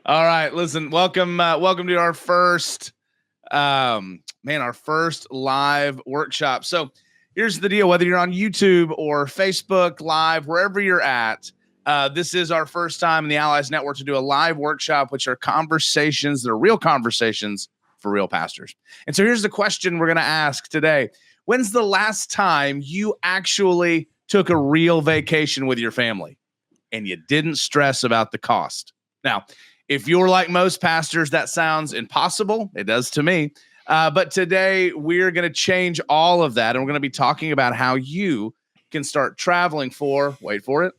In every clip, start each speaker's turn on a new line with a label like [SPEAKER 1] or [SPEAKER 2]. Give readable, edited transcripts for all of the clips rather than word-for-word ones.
[SPEAKER 1] All right, listen, welcome to our first, our first live workshop. So here's the deal, whether you're on YouTube or Facebook Live, wherever you're at, this is our first time in the Allies Network to do a live workshop, which are conversations, they're real conversations for real pastors. And so here's the question we're going to ask today. When's the last time you actually took a real vacation with your family and you didn't stress about the cost? Now, if you're like most pastors, that sounds impossible. It does to me. But today we're going to change all of that. And we're going to be talking about how you can start traveling for, wait for it,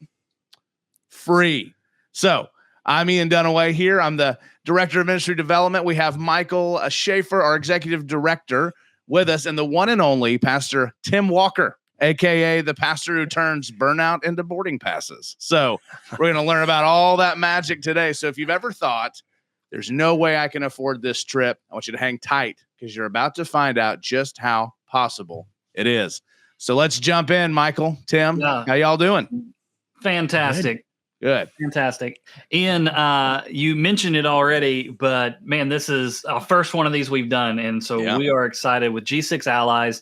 [SPEAKER 1] free. So I'm Ian Dunaway here. I'm the Director of Ministry Development. We have Michael Schaefer, our Executive Director, with us, and the one and only Pastor Tim Walker, AKA the pastor who turns burnout into boarding passes. So we're going to learn about all that magic today. So if you've ever thought there's no way I can afford this trip, I want you to hang tight because you're about to find out just how possible it is. So let's jump in, Michael, Tim.
[SPEAKER 2] Yeah.
[SPEAKER 1] How y'all doing?
[SPEAKER 2] Fantastic.
[SPEAKER 1] Good.
[SPEAKER 2] Fantastic. Ian, you mentioned it already, but man, this is our first one of these we've done. And so we are excited with G6 Allies.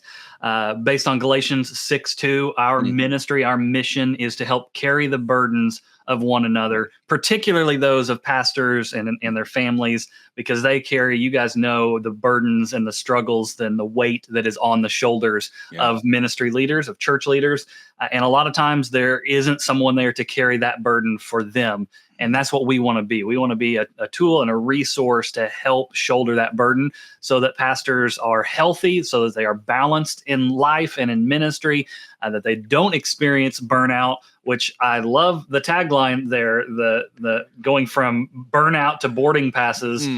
[SPEAKER 2] Based on Galatians 6:2, our ministry, our mission is to help carry the burdens of one another, particularly those of pastors and their families, because they carry, you guys know, the burdens and the struggles and the weight that is on the shoulders of ministry leaders, of church leaders. And a lot of times there isn't someone there to carry that burden for them. And that's what we want to be. We want to be a tool and a resource to help shoulder that burden so that pastors are healthy, so that they are balanced in life and in ministry, that they don't experience burnout, which I love the tagline there, the going from burnout to boarding passes.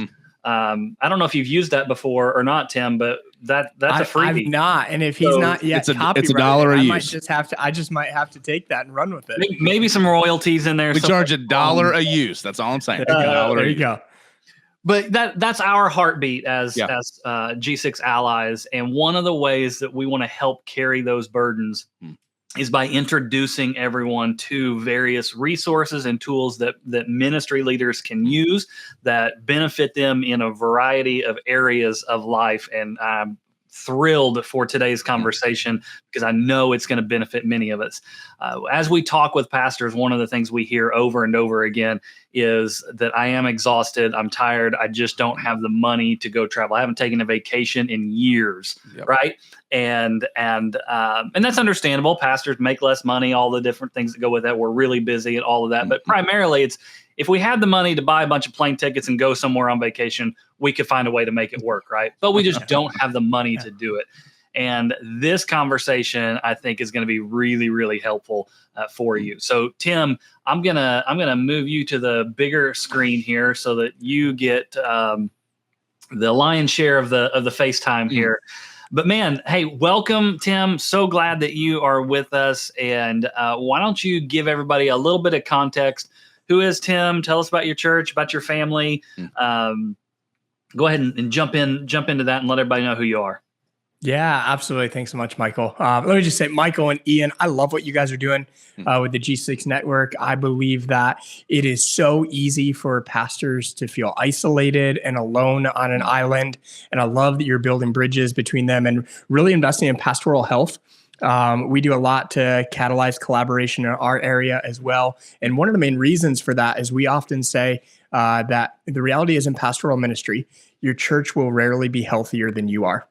[SPEAKER 2] I don't know if you've used that before or not, Tim, but that's a freebie.
[SPEAKER 3] I've not, and if he's not yet
[SPEAKER 1] it's $1 a use.
[SPEAKER 3] I just might have to take that and run with it.
[SPEAKER 2] Maybe some royalties in there.
[SPEAKER 1] We charge $1 a use. That's all I'm saying.
[SPEAKER 3] There you go.
[SPEAKER 2] But that's our heartbeat as G6 Allies, and one of the ways that we want to help carry those burdens is by introducing everyone to various resources and tools that ministry leaders can use that benefit them in a variety of areas of life. And I'm thrilled for today's conversation because I know it's going to benefit many of us. As we talk with pastors, one of the things we hear over and over again is that I am exhausted, I'm tired, I just don't have the money to go travel. I haven't taken a vacation in years, right? And that's understandable. Pastors make less money, all the different things that go with that. We're really busy and all of that. But primarily it's, if we had the money to buy a bunch of plane tickets and go somewhere on vacation, we could find a way to make it work, right? But we just don't have the money to do it. And this conversation, I think, is going to be really, really helpful for you. So, Tim, I'm gonna move you to the bigger screen here so that you get the lion's share of the FaceTime here. But man, hey, welcome, Tim. So glad that you are with us. And why don't you give everybody a little bit of context? Who is Tim? Tell us about your church, about your family. Go ahead and jump into that and let everybody know who you are.
[SPEAKER 3] Yeah, absolutely. Thanks so much, Michael. Let me just say, Michael and Ian, I love what you guys are doing with the G6 network. I believe that it is so easy for pastors to feel isolated and alone on an island. And I love that you're building bridges between them and really investing in pastoral health. We do a lot to catalyze collaboration in our area as well. And one of the main reasons for that is we often say that the reality is in pastoral ministry, your church will rarely be healthier than you are.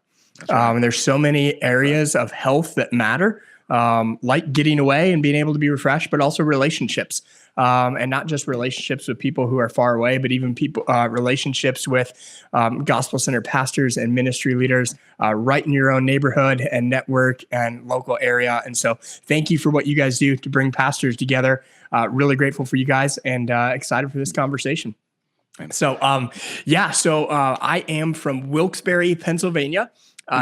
[SPEAKER 3] And there's so many areas of health that matter, like getting away and being able to be refreshed, but also relationships. And not just relationships with people who are far away, but even people relationships with gospel-centered pastors and ministry leaders right in your own neighborhood and network and local area. And so thank you for what you guys do to bring pastors together. Really grateful for you guys and excited for this conversation. So I am from Wilkes-Barre, Pennsylvania.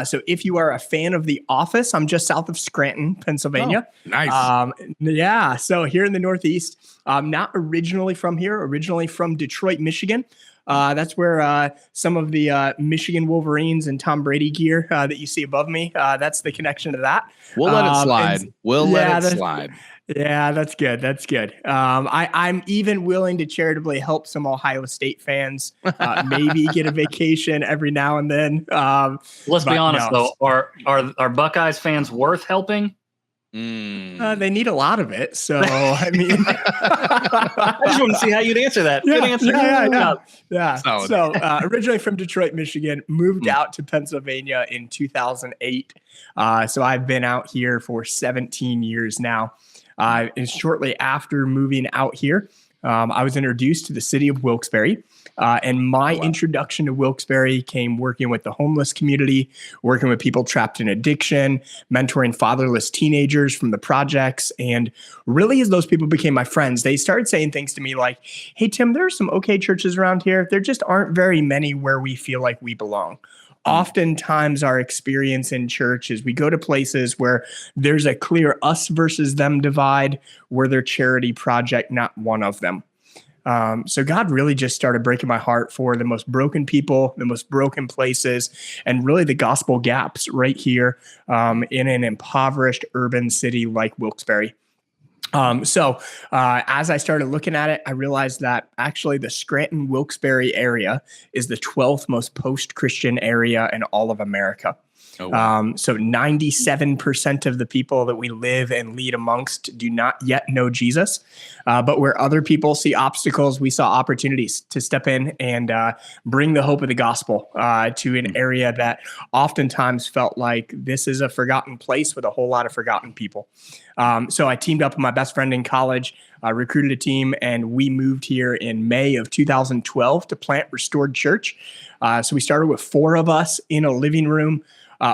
[SPEAKER 3] So if you are a fan of The Office, I'm just south of Scranton, Pennsylvania.
[SPEAKER 1] Oh, nice.
[SPEAKER 3] So here in the Northeast, not originally from here, originally from Detroit, Michigan. That's where some of the Michigan Wolverines and Tom Brady gear that you see above me, that's the connection to that.
[SPEAKER 1] We'll let it slide. We'll let it slide.
[SPEAKER 3] Yeah, that's good. That's good. I'm even willing to charitably help some Ohio State fans, maybe get a vacation every now and then.
[SPEAKER 2] Let's be
[SPEAKER 3] But
[SPEAKER 2] honest,
[SPEAKER 3] no,
[SPEAKER 2] though. Are Buckeyes fans worth helping?
[SPEAKER 3] they need a lot of it. So, I mean,
[SPEAKER 2] I just want to see how you'd answer that.
[SPEAKER 3] yeah,
[SPEAKER 2] Good answer.
[SPEAKER 3] yeah.
[SPEAKER 1] Solid.
[SPEAKER 3] So, originally from Detroit, Michigan, moved out to Pennsylvania in 2008. So I've been out here for 17 years now. And shortly after moving out here, I was introduced to the city of Wilkes-Barre. And my introduction to Wilkes-Barre came working with the homeless community, working with people trapped in addiction, mentoring fatherless teenagers from the projects. And really, as those people became my friends, they started saying things to me like, hey, Tim, there are some okay churches around here. There just aren't very many where we feel like we belong. Oftentimes our experience in church is we go to places where there's a clear us versus them divide. We're their charity project, not one of them. So God really just started breaking my heart for the most broken people, the most broken places, and really the gospel gaps right here in an impoverished urban city like Wilkes-Barre. So as I started looking at it, I realized that actually the Scranton Wilkes-Barre area is the 12th most post-Christian area in all of America.
[SPEAKER 1] Oh, wow.
[SPEAKER 3] So 97% of the people that we live and lead amongst do not yet know Jesus. But where other people see obstacles, we saw opportunities to step in and bring the hope of the gospel to an area that oftentimes felt like this is a forgotten place with a whole lot of forgotten people. So I teamed up with my best friend in college, recruited a team, and we moved here in May of 2012 to plant Restored Church. So we started with 4 of us in a living room.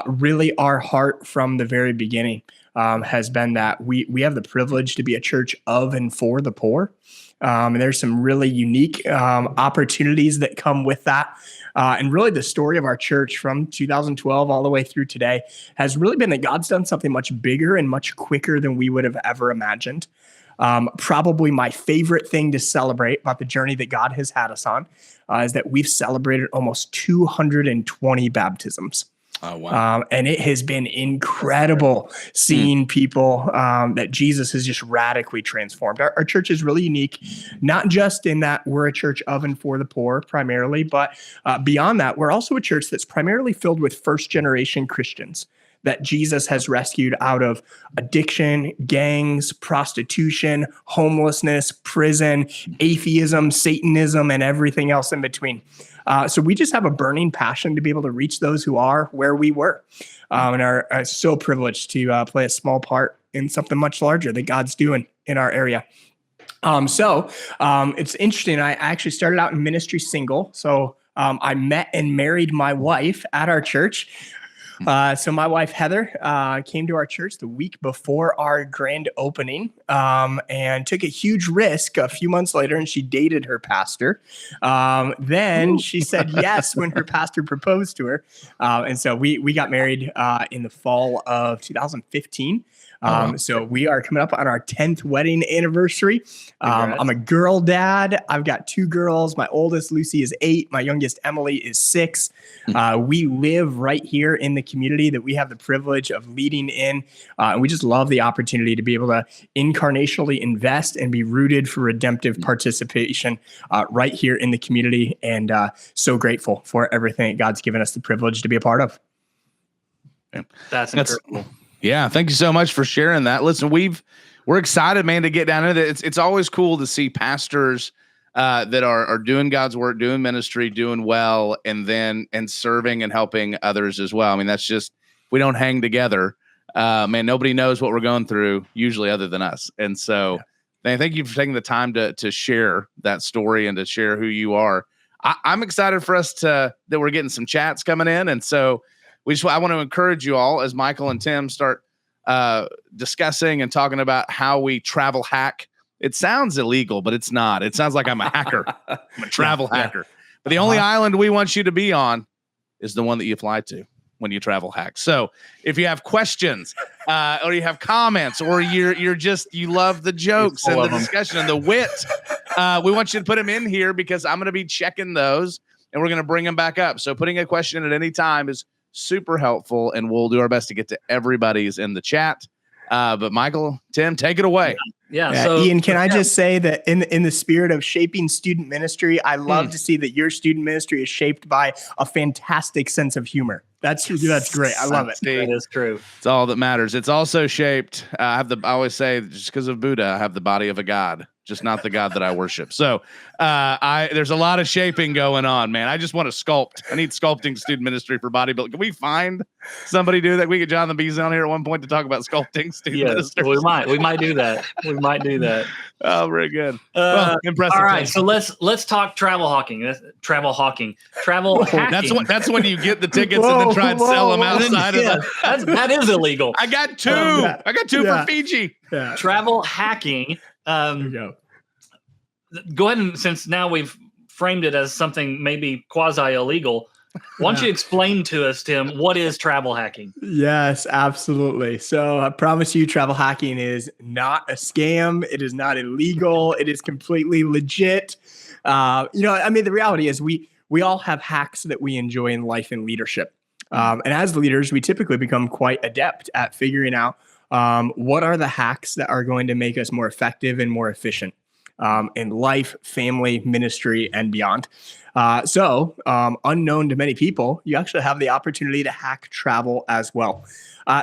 [SPEAKER 3] Really, our heart from the very beginning has been that we have the privilege to be a church of and for the poor. And there's some really unique opportunities that come with that. And really the story of our church from 2012 all the way through today has really been that God's done something much bigger and much quicker than we would have ever imagined. Probably my favorite thing to celebrate about the journey that God has had us on is that we've celebrated almost 220 baptisms.
[SPEAKER 1] Oh, wow.
[SPEAKER 3] And it has been incredible seeing people that Jesus has just radically transformed. Our church is really unique, not just in that we're a church of and for the poor primarily, but beyond that, we're also a church that's primarily filled with first-generation Christians that Jesus has rescued out of addiction, gangs, prostitution, homelessness, prison, atheism, Satanism, and everything else in between. So we just have a burning passion to be able to reach those who are where we were and are so privileged to play a small part in something much larger that God's doing in our area. So it's interesting. I actually started out in ministry single. So I met and married my wife at our church. So my wife, Heather, came to our church the week before our grand opening and took a huge risk a few months later, and she dated her pastor. Then she said yes when her pastor proposed to her. And so we got married in the fall of 2015. So we are coming up on our 10th wedding anniversary. I'm a girl dad. I've got 2 girls. My oldest, Lucy, is 8. My youngest, Emily, is 6. We live right here in the community that we have the privilege of leading in. And we just love the opportunity to be able to incarnationally invest and be rooted for redemptive participation right here in the community. And so grateful for everything that God's given us the privilege to be a part of.
[SPEAKER 2] That's incredible.
[SPEAKER 1] Yeah, thank you so much for sharing that. Listen, we're excited, man, to get down into it. It's always cool to see pastors that are doing God's work, doing ministry, doing well, and serving and helping others as well. I mean, that's just, we don't hang together. Man, nobody knows what we're going through usually other than us. And so, man, thank you for taking the time to share that story and to share who you are. I'm excited for us that we're getting some chats coming in, and so. I want to encourage you all as Michael and Tim start discussing and talking about how we travel hack. It sounds illegal, but it's not. It sounds like I'm a hacker. I'm a travel hacker. But the only island we want you to be on is the one that you fly to when you travel hack. So if you have questions or you have comments or you love the jokes and the discussion and the wit, we want you to put them in here because I'm going to be checking those and we're going to bring them back up. So putting a question at any time is super helpful, and we'll do our best to get to everybody's in the chat. But Michael, Tim, take it away.
[SPEAKER 2] Yeah. So
[SPEAKER 3] Ian, can I just say that in the spirit of shaping student ministry, I love to see that your student ministry is shaped by a fantastic sense of humor. That's great. I love it.
[SPEAKER 2] that is true.
[SPEAKER 1] It's all that matters. It's also shaped. I always say, just because of Buddha, I have the body of a god, just not the god that I worship. So there's a lot of shaping going on, man. I just want to sculpt. I need sculpting student ministry for bodybuilding. Can we find somebody do that? We get Jonathan Bees on here at one point to talk about sculpting student ministry.
[SPEAKER 2] We might do that. We might do that.
[SPEAKER 1] Oh, very good. Well, impressive.
[SPEAKER 2] All right, so let's talk travel hawking. Travel hacking.
[SPEAKER 1] That's when you get the tickets and then try and sell them outside of
[SPEAKER 2] that is illegal.
[SPEAKER 1] I got two. I got two for Fiji.
[SPEAKER 3] Yeah.
[SPEAKER 2] Travel hacking.
[SPEAKER 3] There you go.
[SPEAKER 2] Go ahead and, since now we've framed it as something maybe quasi illegal, why don't you explain to us, Tim, what is travel hacking?
[SPEAKER 3] Yes, absolutely. So I promise you, travel hacking is not a scam. It is not illegal. It is completely legit. The reality is we all have hacks that we enjoy in life and leadership. And as leaders, we typically become quite adept at figuring out what are the hacks that are going to make us more effective and more efficient in life, family, ministry, and beyond. So unknown to many people, you actually have the opportunity to hack travel as well.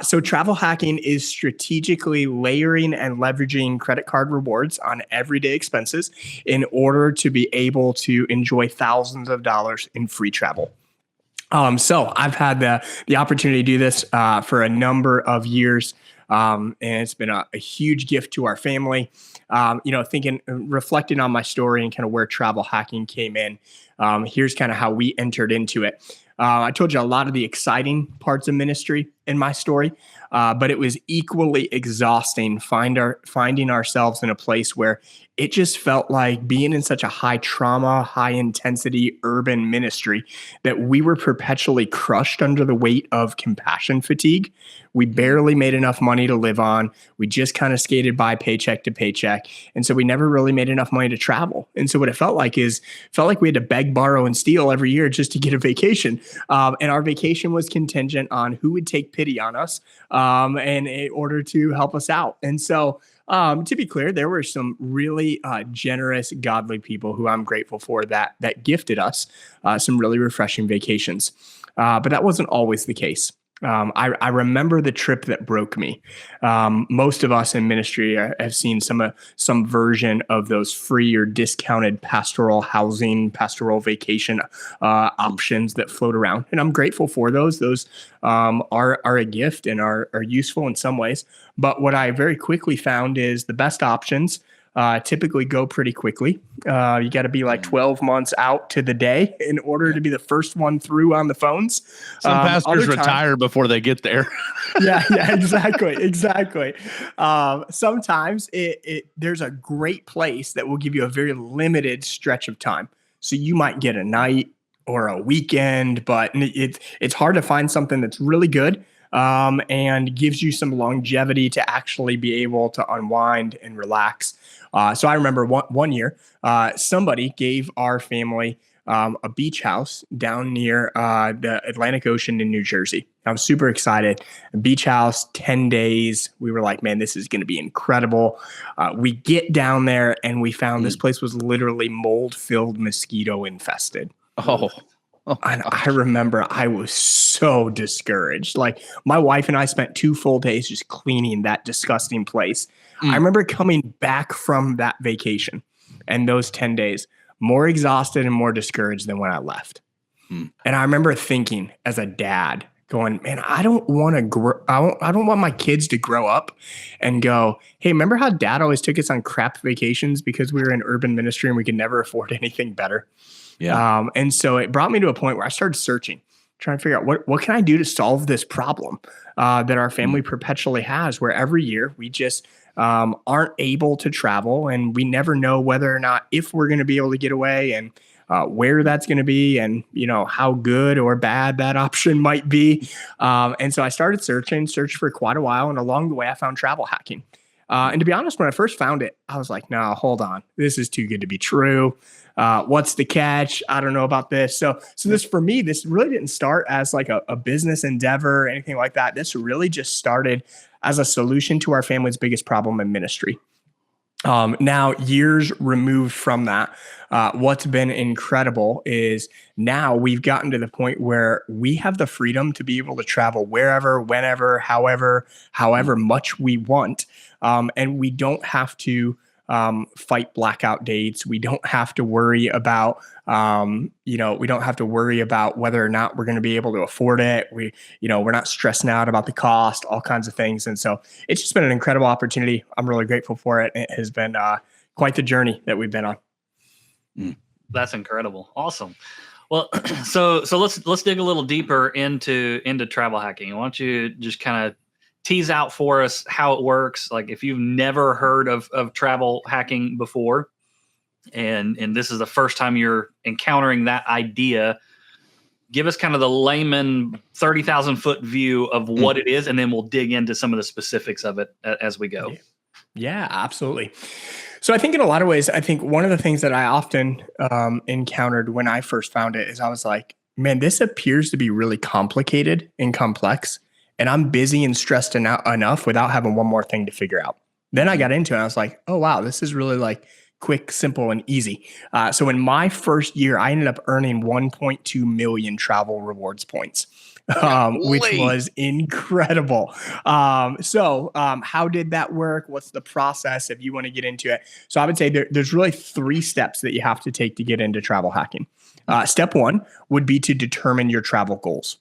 [SPEAKER 3] So travel hacking is strategically layering and leveraging credit card rewards on everyday expenses in order to be able to enjoy thousands of dollars in free travel. So I've had the opportunity to do this for a number of years. And it's been a huge gift to our family. Reflecting on my story and kind of where travel hacking came in, here's kind of how we entered into it. I told you a lot of the exciting parts of ministry in my story, but it was equally exhausting finding ourselves in a place where it just felt like being in such a high trauma, high intensity urban ministry that we were perpetually crushed under the weight of compassion fatigue. We barely made enough money to live on. We just kind of skated by paycheck to paycheck. And so we never really made enough money to travel. And so what it felt like we had to beg, borrow, and steal every year just to get a vacation. And our vacation was contingent on who would take pity on us and in order to help us out. And so to be clear, there were some really generous, godly people who I'm grateful for that gifted us some really refreshing vacations. But that wasn't always the case. I remember the trip that broke me. Most of us in ministry have seen some version of those free or discounted pastoral housing, pastoral vacation options that float around. And I'm grateful for those. Those are a gift and are useful in some ways. But what I very quickly found is the best options typically go pretty quickly. You got to be like 12 months out to the day in order to be the first one through on the phones.
[SPEAKER 1] Some pastors retire before they get there.
[SPEAKER 3] Yeah, exactly. Sometimes there's a great place that will give you a very limited stretch of time. So you might get a night or a weekend, but it's hard to find something that's really good and gives you some longevity to actually be able to unwind and relax. So I remember one year, somebody gave our family a beach house down near the Atlantic Ocean in New Jersey. I was super excited. A beach house, 10 days. We were like, man, this is going to be incredible. We get down there and we found this place was literally mold-filled, mosquito-infested.
[SPEAKER 1] Oh.
[SPEAKER 3] And I remember I was so discouraged. Like my wife and I spent 2 full days just cleaning that disgusting place. I remember coming back from that vacation and those 10 days more exhausted and more discouraged than when I left. And I remember thinking as a dad going, man, I don't want to I don't want my kids to grow up and go, hey, remember how dad always took us on crap vacations because we were in urban ministry and we could never afford anything better. Yeah. And so it brought me to a point where I started searching, trying to figure out what can I do to solve this problem that our family perpetually has, where every year we just aren't able to travel and we never know whether or not if we're going to be able to get away and where that's going to be and, how good or bad that option might be. And so I started searched for quite a while. And along the way, I found travel hacking. And to be honest, when I first found it, I was like, no, hold on. This is too good to be true. What's the catch? I don't know about this. So this, for me, this really didn't start as like a business endeavor or anything like that. This really just started as a solution to our family's biggest problem in ministry. Now, years removed from that, what's been incredible is now we've gotten to the point where we have the freedom to be able to travel wherever, whenever, however much we want. And we don't have to fight blackout dates. We don't have to worry about, we don't have to worry about whether or not we're going to be able to afford it. We're not stressing out about the cost, all kinds of things. And so it's just been an incredible opportunity. I'm really grateful for it. It has been quite the journey that we've been on.
[SPEAKER 2] That's incredible. Awesome. Well, so let's dig a little deeper into travel hacking. Why don't you just kind of tease out for us how it works? Like if you've never heard of travel hacking before, and this is the first time you're encountering that idea, give us kind of the layman 30,000 foot view of what it is, and then we'll dig into some of the specifics of it as we go.
[SPEAKER 3] Yeah, absolutely. So I think in a lot of ways, I think one of the things that I often encountered when I first found it is I was like, man, this appears to be really complicated and complex. And I'm busy and stressed enough without having one more thing to figure out. Then I got into it and I was like, oh, wow, this is really like quick, simple, and easy. So in my first year, I ended up earning 1.2 million travel rewards points, which was incredible. So how did that work? What's the process if you want to get into it? So I would say there's really 3 steps that you have to take to get into travel hacking. Step 1 would be to determine your travel goals.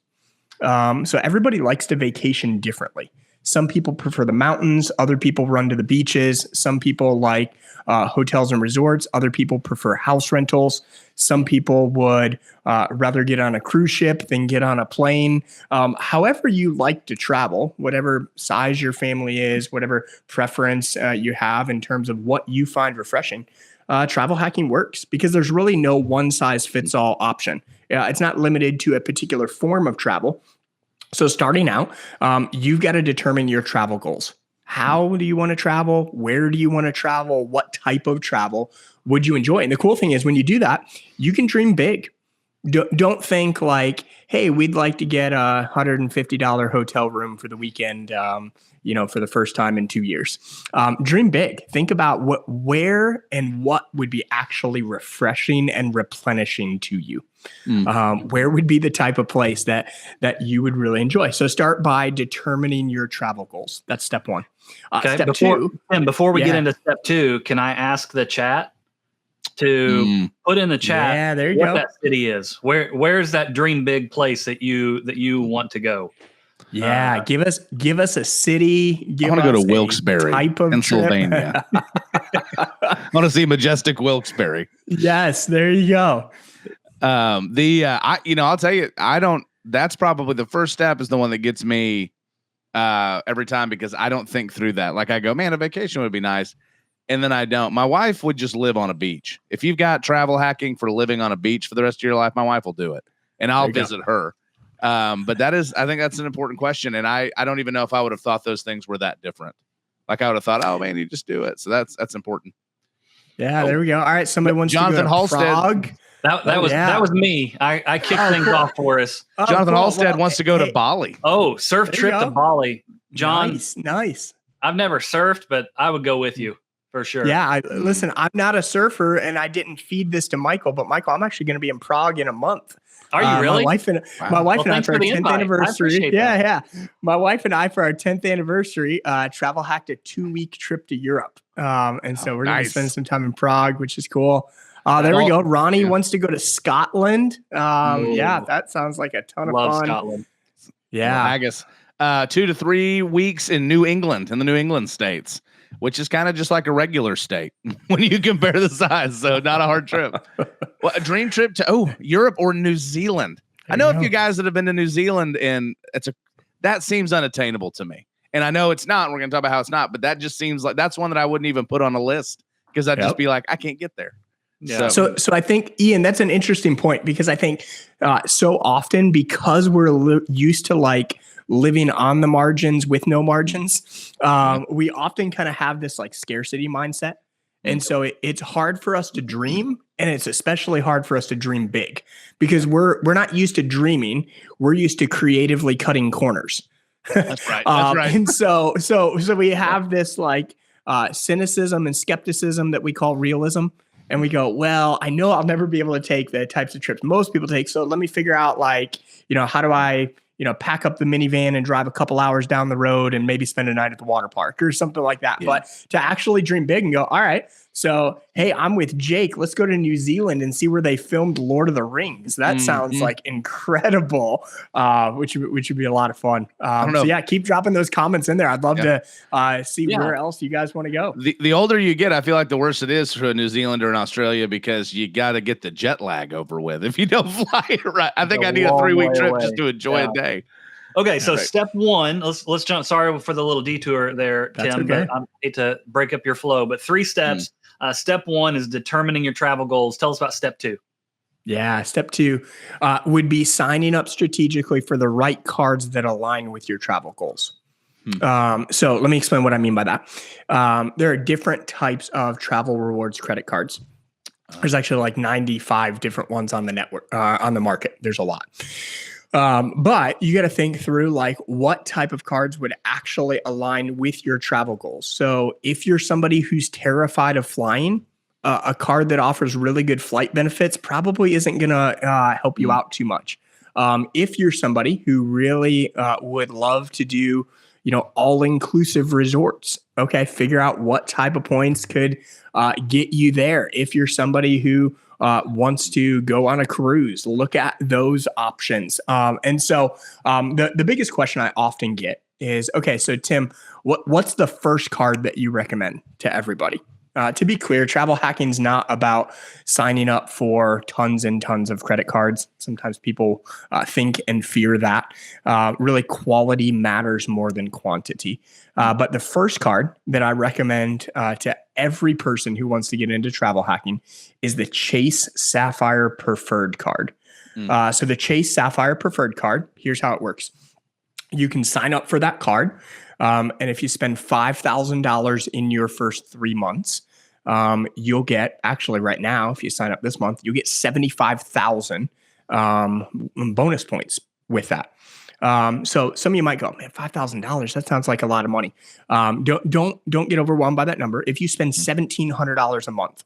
[SPEAKER 3] So everybody likes to vacation differently. Some people prefer the mountains. Other people run to the beaches. Some people like hotels and resorts. Other people prefer house rentals. Some people would rather get on a cruise ship than get on a plane. However you like to travel, whatever size your family is, whatever preference you have in terms of what you find refreshing, travel hacking works because there's really no one size fits all option. It's not limited to a particular form of travel. So starting out, you've got to determine your travel goals. How do you want to travel? Where do you want to travel? What type of travel would you enjoy? And the cool thing is when you do that, you can dream big. Don't think like, hey, we'd like to get a $150 hotel room for the weekend, for the first time in 2 years. Dream big. Think about where and what would be actually refreshing and replenishing to you. Where would be the type of place that you would really enjoy? So start by determining your travel goals. That's step 1.
[SPEAKER 2] Okay.
[SPEAKER 3] Step 2.
[SPEAKER 2] And before we get into step 2, can I ask the chat to put in the chat what that city is? Where's that dream big place that you want to go?
[SPEAKER 3] Yeah, give us a city.
[SPEAKER 1] I want to go to Wilkes-Barre, Pennsylvania. I want to see majestic Wilkes-Barre.
[SPEAKER 3] Yes, there you go.
[SPEAKER 1] I'll tell you, that's probably the first step is the one that gets me every time because I don't think through that. Like I go, man, a vacation would be nice. And then I don't. My wife would just live on a beach. If you've got travel hacking for living on a beach for the rest of your life, my wife will do it and I'll visit her. But I think that's an important question. And I don't even know if I would have thought those things were that different. Like I would have thought, oh man, you just do it. So that's important.
[SPEAKER 3] Yeah, there we go. All right. Somebody wants
[SPEAKER 1] Jonathan
[SPEAKER 3] to go to
[SPEAKER 1] Halstead.
[SPEAKER 2] Prague. That was me. I kicked things off for us.
[SPEAKER 1] Jonathan Halstead wants to go to Bali.
[SPEAKER 2] Oh, surf trip to Bali. John.
[SPEAKER 3] Nice.
[SPEAKER 2] I've never surfed, but I would go with you for sure.
[SPEAKER 3] Yeah. Listen, I'm not a surfer and I didn't feed this to Michael, but Michael, I'm actually going to be in Prague in a month.
[SPEAKER 2] Are you really?
[SPEAKER 3] My wife and I for our 10th anniversary. Yeah. My wife and I for our 10th anniversary travel hacked a 2-week trip to Europe. And so we're going to spend some time in Prague, which is cool. There we go. Ronnie wants to go to Scotland. Yeah, that sounds like a ton of fun.
[SPEAKER 2] Love Scotland.
[SPEAKER 3] Yeah.
[SPEAKER 1] I guess 2 to 3 weeks in New England, in the New England states, which is kind of just like a regular state when you compare the size. So not a hard trip. Well, a dream trip to Europe or New Zealand. I know a few guys that have been to New Zealand, and that seems unattainable to me. And I know it's not. And we're going to talk about how it's not, but that just seems like that's one that I wouldn't even put on a list because I'd just be like, I can't get there.
[SPEAKER 3] Yeah. So I think, Ian, that's an interesting point because I think so often because we're used to like living on the margins with no margins, we often kind of have this like scarcity mindset. And so it's hard for us to dream, and it's especially hard for us to dream big because we're not used to dreaming. We're used to creatively cutting corners.
[SPEAKER 1] That's right. That's right.
[SPEAKER 3] And so we have this like cynicism and skepticism that we call realism. And we go, well, I know I'll never be able to take the types of trips most people take. So let me figure out like, how do I, pack up the minivan and drive a couple hours down the road and maybe spend a night at the water park or something like that. Yeah. But to actually dream big and go, all right, so, hey, I'm with Jake. Let's go to New Zealand and see where they filmed Lord of the Rings. That sounds like incredible, which would be a lot of fun. So yeah, keep dropping those comments in there. I'd love to see where else you guys want to go.
[SPEAKER 1] The older you get, I feel like the worse it is for New Zealand or in Australia because you got to get the jet lag over with. If you don't fly it right, I think I need a 3-week trip just to enjoy a day.
[SPEAKER 2] Okay, so step one, let's jump. Sorry for the little detour there, Tim.
[SPEAKER 3] Okay.
[SPEAKER 2] But I hate to break up your flow, but 3 steps. Step 1 is determining your travel goals. Tell us about step 2.
[SPEAKER 3] Yeah, step 2 would be signing up strategically for the right cards that align with your travel goals. So let me explain what I mean by that. There are different types of travel rewards credit cards. There's actually like 95 different ones on the network, on the market. There's a lot. But you got to think through like what type of cards would actually align with your travel goals. So if you're somebody who's terrified of flying, a card that offers really good flight benefits probably isn't going to help you out too much. If you're somebody who really would love to do, all-inclusive resorts, okay, figure out what type of points could get you there. If you're somebody who wants to go on a cruise, look at those options. And so the biggest question I often get is, okay, so Tim, what's the first card that you recommend to everybody? To be clear, travel hacking is not about signing up for tons and tons of credit cards. Sometimes people think and fear that. Really, quality matters more than quantity. But the first card that I recommend to every person who wants to get into travel hacking is the Chase Sapphire Preferred card. So the Chase Sapphire Preferred card, here's how it works. You can sign up for that card. And if you spend $5,000 in your first 3 months, you'll get, actually right now, if you sign up this month, you'll get 75,000 bonus points with that. So some of you might go, man, $5,000, that sounds like a lot of money. Don't get overwhelmed by that number. If you spend $1,700 a month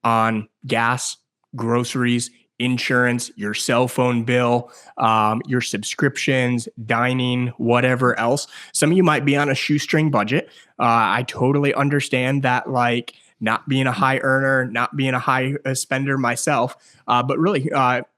[SPEAKER 3] on gas, groceries, insurance, your cell phone bill, your subscriptions, dining, whatever else. Some of you might be on a shoestring budget. I totally understand that, like not being a high earner, not being a high spender myself. But really,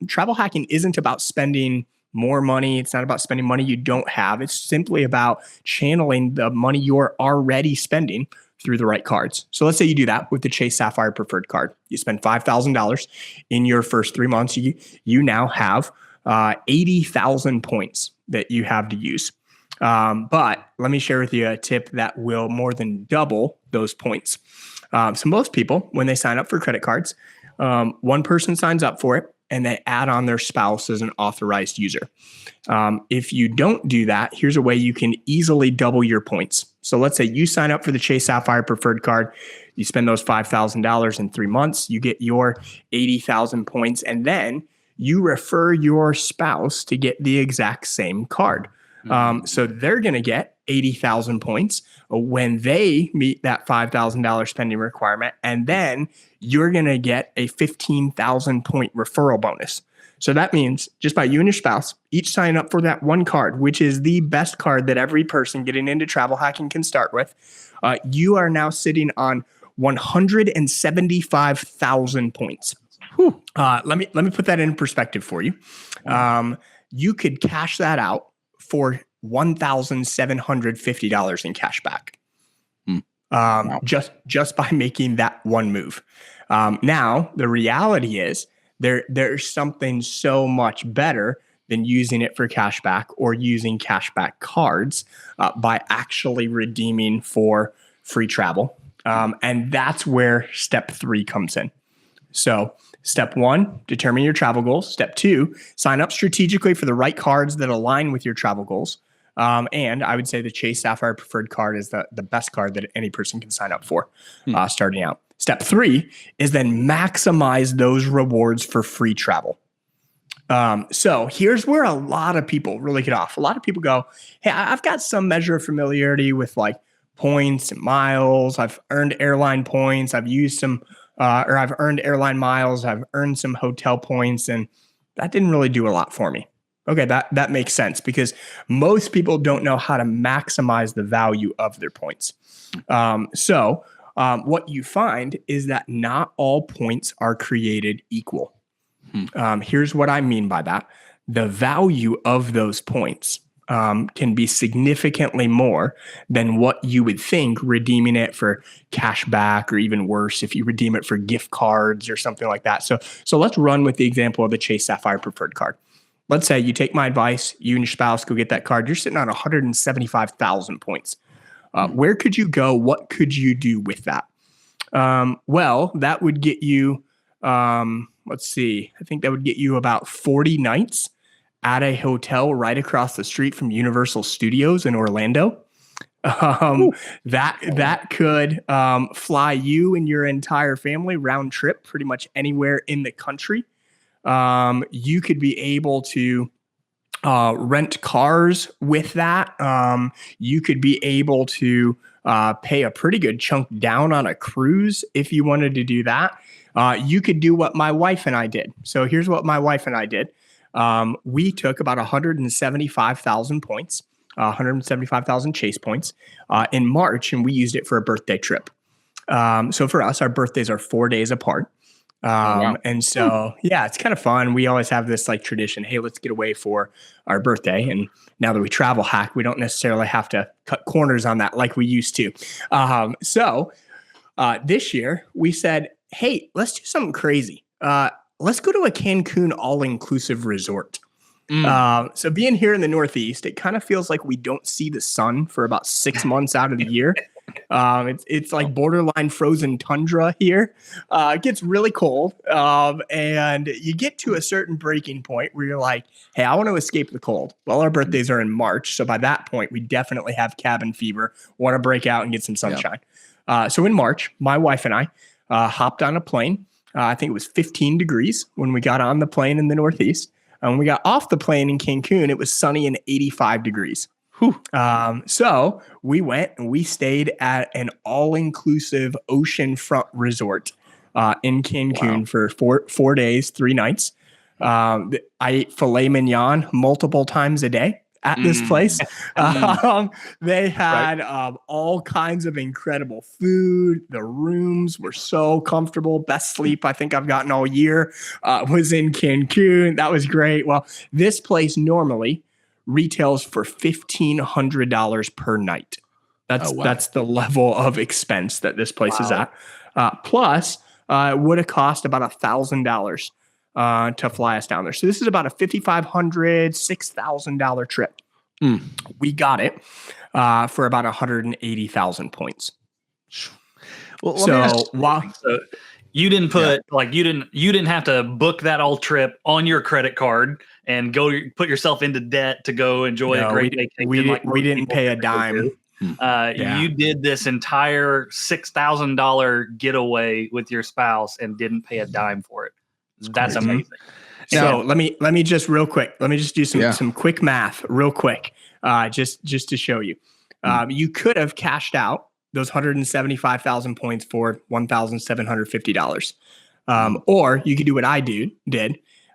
[SPEAKER 3] travel hacking isn't about spending more money. It's not about spending money you don't have. It's simply about channeling the money you're already spending through the right cards. So let's say you do that with the Chase Sapphire Preferred card. You spend $5,000 in your first 3 months. You now have 80,000 points that you have to use. But let me share with you a tip that will more than double those points. So most people, when they sign up for credit cards, one person signs up for it and they add on their spouse as an authorized user. If you don't do that, here's a way you can easily double your points. So let's say you sign up for the Chase Sapphire Preferred card, you spend those $5,000 in 3 months, you get your 80,000 points, and then you refer your spouse to get the exact same card. So they're going to get 80,000 points when they meet that $5,000 spending requirement. And then you're going to get a 15,000 point referral bonus. So that means just by you and your spouse each sign up for that one card, which is the best card that every person getting into travel hacking can start with. You are now sitting on 175,000 points. Let me put that in perspective for you. You could cash that out for $1,750 in cash back. Wow. Just by making that one move. Now, the reality is there's something so much better than using it for cashback or using cashback cards by actually redeeming for free travel. And that's where step 3 comes in. So step 1, determine your travel goals. Step 2, sign up strategically for the right cards that align with your travel goals. And I would say the Chase Sapphire Preferred card is the best card that any person can sign up for starting out. Step 3 is then maximize those rewards for free travel. So here's where a lot of people really get off. A lot of people go, hey, I've got some measure of familiarity with like points and miles. I've earned airline points. I've used some, or I've earned airline miles. I've earned some hotel points, and that didn't really do a lot for me. Okay, that makes sense because most people don't know how to maximize the value of their points. So what you find is that not all points are created equal. Here's what I mean by that. The value of those points can be significantly more than what you would think redeeming it for cash back, or even worse, if you redeem it for gift cards or something like that. So let's run with the example of the Chase Sapphire Preferred card. Let's say you take my advice, you and your spouse go get that card. You're sitting on 175,000 points. Where could you go? What could you do with that? Well, that would get you, let's see, I think that would get you about 40 nights at a hotel right across the street from Universal Studios in Orlando. That could fly you and your entire family round trip pretty much anywhere in the country. You could be able to rent cars with that. You could be able to pay a pretty good chunk down on a cruise if you wanted to do that. You could do what my wife and I did. So here's what my wife and I did. We took about 175,000 points, 175,000 Chase points in March, and we used it for a birthday trip. So for us, our birthdays are 4 days apart. Wow. And so, yeah, it's kind of fun. We always have this like tradition. Hey, let's get away for our birthday. And now that we travel hack, we don't necessarily have to cut corners on that like we used to. So this year we said, hey, let's do something crazy. Let's go to a Cancun all-inclusive resort. So being here in the Northeast, it kind of feels like we don't see the sun for about 6 months out of the year. It's like borderline frozen tundra here. It gets really cold. And you get to a certain breaking point where you're like, hey, I want to escape the cold. Well, our birthdays are in March. So by that point, we definitely have cabin fever, want to break out and get some sunshine. So in March, my wife and I hopped on a plane. I think it was 15 degrees when we got on the plane in the Northeast. When we got off the plane in Cancun, it was sunny and 85 degrees. So we went and we stayed at an all-inclusive oceanfront resort in Cancun for 4 days, 3 nights. I ate filet mignon multiple times a day at this place. They had all kinds of incredible food. The rooms were so comfortable. Best sleep I think I've gotten all year was in Cancun. That was great. Well, this place normally retails for $1,500 per night. That's the level of expense that this place is at. Plus, it would have cost about $1,000 to fly us down there. So this is about a $5,500, $6,000 trip. We got it for about 180,000 points.
[SPEAKER 2] Well, so you didn't put you didn't have to book that all trip on your credit card and go put yourself into debt to go enjoy a great vacation.
[SPEAKER 3] We didn't pay a dime.
[SPEAKER 2] You did this entire $6,000 getaway with your spouse and didn't pay a dime for it. That's amazing.
[SPEAKER 3] So let me just real quick. Let me just do some quick math real quick, just to show you. You could have cashed out those 175,000 points for $1,750, or you could do what I did,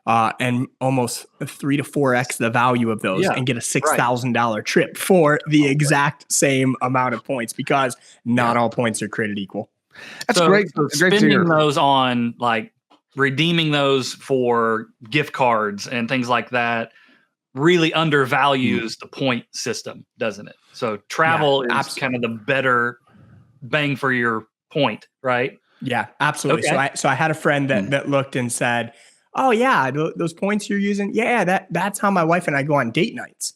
[SPEAKER 3] and almost 3 to 4x the value of those and get a $6,000 trip for the exact same amount of points, because not all points are created equal.
[SPEAKER 1] That's great.
[SPEAKER 2] So spending those on like redeeming those for gift cards and things like that really undervalues the point system, doesn't it? So travel is kind of the better bang for your point, right?
[SPEAKER 3] Yeah, absolutely. Okay. So I had a friend that looked and said, oh yeah, those points you're using. Yeah, that's how my wife and I go on date nights.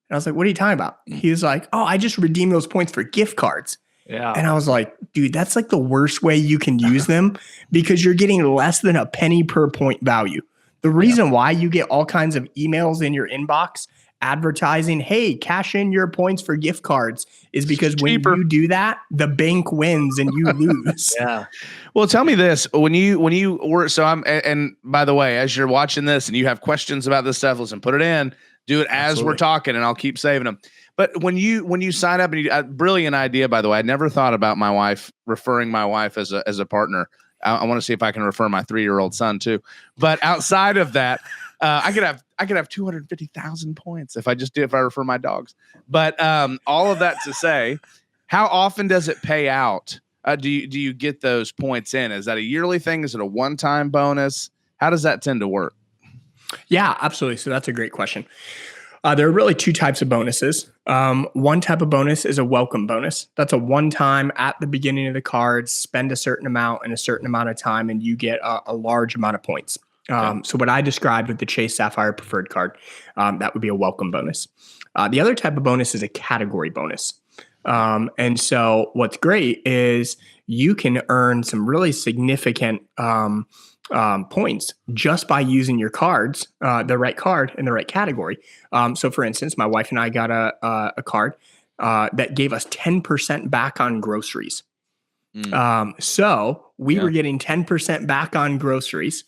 [SPEAKER 3] And I was like, what are you talking about? He was like, oh, I just redeem those points for gift cards. Yeah. And I was like, dude, that's like the worst way you can use them, because you're getting less than a penny per point value. The reason why you get all kinds of emails in your inbox advertising, hey, cash in your points for gift cards, is because when
[SPEAKER 1] cheaper.
[SPEAKER 3] you do that, the bank wins and you lose.
[SPEAKER 2] Yeah.
[SPEAKER 1] Well, tell me this, when you were, so and by the way, as you're watching this and you have questions about this stuff, listen, put it in, do it as we're talking, and I'll keep saving them. But when you sign up, and brilliant idea, by the way, I never thought about referring my wife as a partner. I want to see if I can refer my 3-year-old son too. But outside of that, I could have 250,000 points if I refer my dogs. But all of that to say, how often does it pay out? Do you get those points in? Is that a yearly thing? Is it a one-time bonus? How does that tend to work?
[SPEAKER 3] Yeah, absolutely. So that's a great question. There are really 2 types of bonuses. One type of bonus is a welcome bonus. That's a one-time at the beginning of the card, spend a certain amount in a certain amount of time, and you get a large amount of points. So what I described with the Chase Sapphire Preferred card, that would be a welcome bonus. The other type of bonus is a category bonus. And so what's great is you can earn some really significant points just by using your cards, the right card in the right category. So for instance, my wife and I got a card that gave us 10% back on groceries. So we were getting 10% back on groceries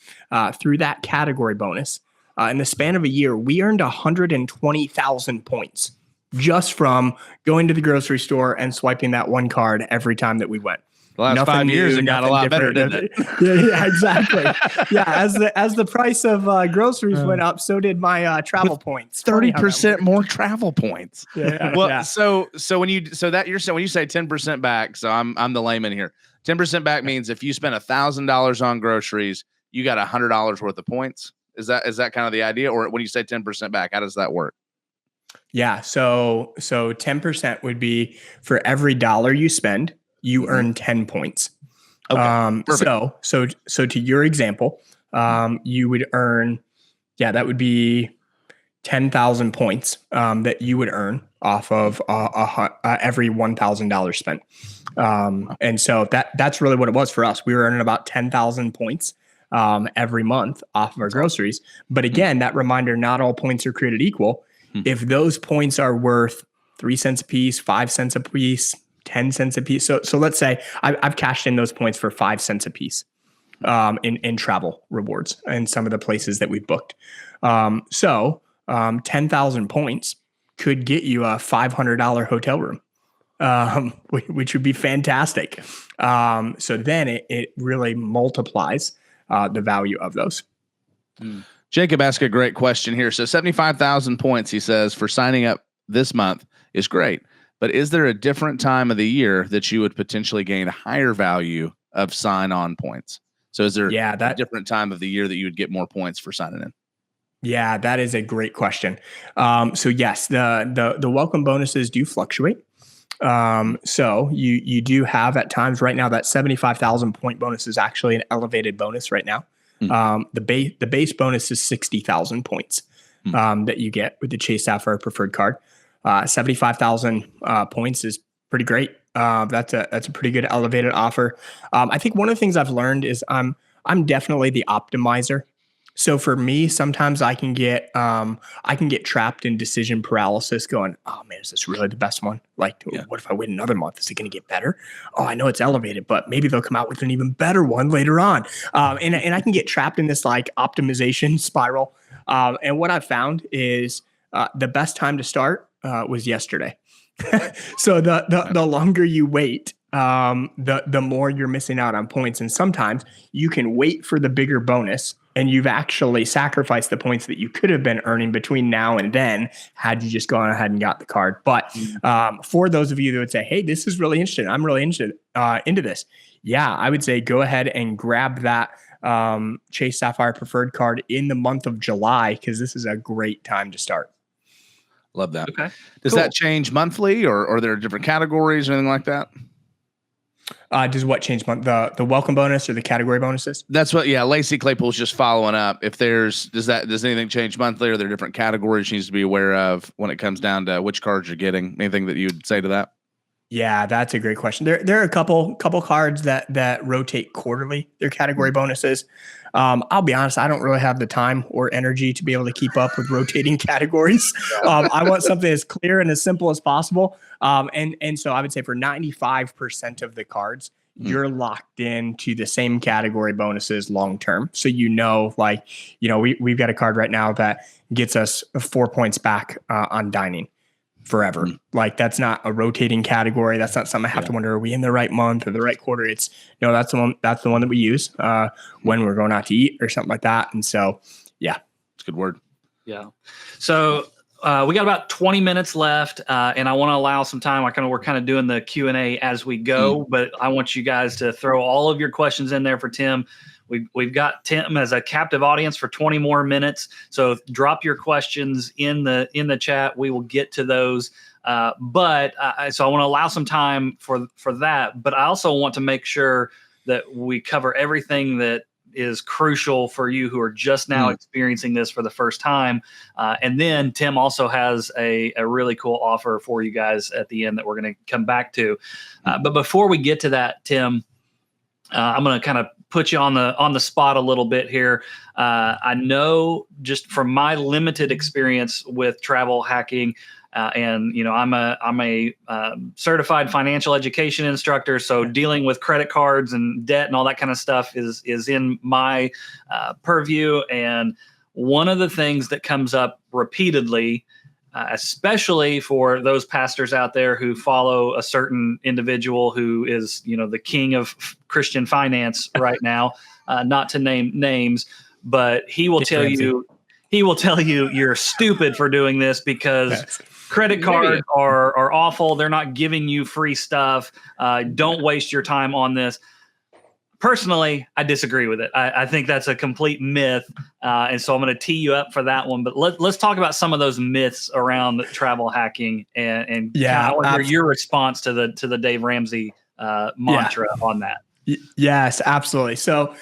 [SPEAKER 3] through that category bonus. In the span of a year, we earned 120,000 points just from going to the grocery store and swiping that one card every time that we went.
[SPEAKER 1] The last 5 years, it got a lot better, didn't it?
[SPEAKER 3] Yeah, exactly. Yeah, as the price of groceries went up, so did my travel points.
[SPEAKER 1] 30% more travel points.
[SPEAKER 3] Yeah.
[SPEAKER 1] Well,
[SPEAKER 3] yeah.
[SPEAKER 1] so when you say 10% back, so I'm the layman here. 10% back means if you spend $1,000 on groceries, you got $100 worth of points. Is that kind of the idea? Or when you say 10% back, how does that work?
[SPEAKER 3] Yeah. So 10% would be for every dollar you spend, you earn 10 points.
[SPEAKER 1] Okay.
[SPEAKER 3] So to your example, you would earn, that would be 10,000 points that you would earn off of every $1,000 spent. And so that's really what it was for us. We were earning about 10,000 points every month off of our groceries. But again, that reminder, not all points are created equal. If those points are worth 3 cents a piece, 5 cents a piece, 10 cents a piece. So let's say I've cashed in those points for 5 cents a piece in travel rewards in some of the places that we've booked. 10,000 points could get you a $500 hotel room, which would be fantastic. So then it really multiplies the value of those.
[SPEAKER 1] Jacob asked a great question here. So 75,000 points, he says, for signing up this month is great. But is there a different time of the year that you would potentially gain a higher value of sign-on points? So is there a different time of the year that you would get more points for signing in?
[SPEAKER 3] Yeah, that is a great question. So yes, the welcome bonuses do fluctuate. So you do have at times right now that 75,000 point bonus is actually an elevated bonus right now. The base bonus is 60,000 points that you get with the Chase Sapphire Preferred card. 75,000 points is pretty great. That's a pretty good elevated offer. I think one of the things I've learned is I'm definitely the optimizer. So for me, sometimes I can get trapped in decision paralysis going, oh man, is this really the best one? Like, what if I wait another month? Is it going to get better? Oh, I know it's elevated, but maybe they'll come out with an even better one later on. And I can get trapped in this like optimization spiral. And what I've found is the best time to start was yesterday. So the longer you wait, the more you're missing out on points. And sometimes you can wait for the bigger bonus and you've actually sacrificed the points that you could have been earning between now and then had you just gone ahead and got the card. But for those of you that would say, hey, this is really interesting, I'm really interested into this. Yeah, I would say go ahead and grab that Chase Sapphire Preferred card in the month of July, because this is a great time to start.
[SPEAKER 1] Love that.
[SPEAKER 2] Okay.
[SPEAKER 1] Does that change monthly or are there different categories or anything like that?
[SPEAKER 3] Does what change the welcome bonus or the category bonuses?
[SPEAKER 1] That's what, Lacey Claypool's just following up. If does anything change monthly? Or are there different categories she needs to be aware of when it comes down to which cards you're getting? Anything that you'd say to that?
[SPEAKER 3] Yeah, that's a great question. There are a couple cards that rotate quarterly. They're category bonuses. I'll be honest, I don't really have the time or energy to be able to keep up with rotating categories. I want something as clear and as simple as possible. And so I would say for 95% of the cards, you're locked into the same category bonuses long term. So we've got a card right now that gets us 4 points back on dining forever. Like that's not a rotating category. That's not something I have to wonder, are we in the right month or the right quarter? It's, that's the one that we use when we're going out to eat or something like that. And so, yeah,
[SPEAKER 1] it's a good word.
[SPEAKER 2] Yeah. So we got about 20 minutes left and I want to allow some time. We're kind of doing the Q&A as we go, but I want you guys to throw all of your questions in there for Tim. We've got Tim as a captive audience for 20 more minutes. So drop your questions in the chat. We will get to those. So I want to allow some time for that. But I also want to make sure that we cover everything that is crucial for you who are just now experiencing this for the first time. And then Tim also has a really cool offer for you guys at the end that we're going to come back to. But before we get to that, Tim, I'm going to kind of put you on the spot a little bit here. I know just from my limited experience with travel hacking, and I'm a certified financial education instructor. So dealing with credit cards and debt and all that kind of stuff is in my purview. And one of the things that comes up repeatedly, especially for those pastors out there who follow a certain individual who is, the king of Christian finance right now, not to name names, but he will tell you you're stupid for doing this because credit cards are awful. They're not giving you free stuff. Don't waste your time on this. Personally, I disagree with it. I think that's a complete myth. And so I'm going to tee you up for that one. But let's talk about some of those myths around travel hacking and your response to the Dave Ramsey mantra on that.
[SPEAKER 3] Yes, absolutely. So,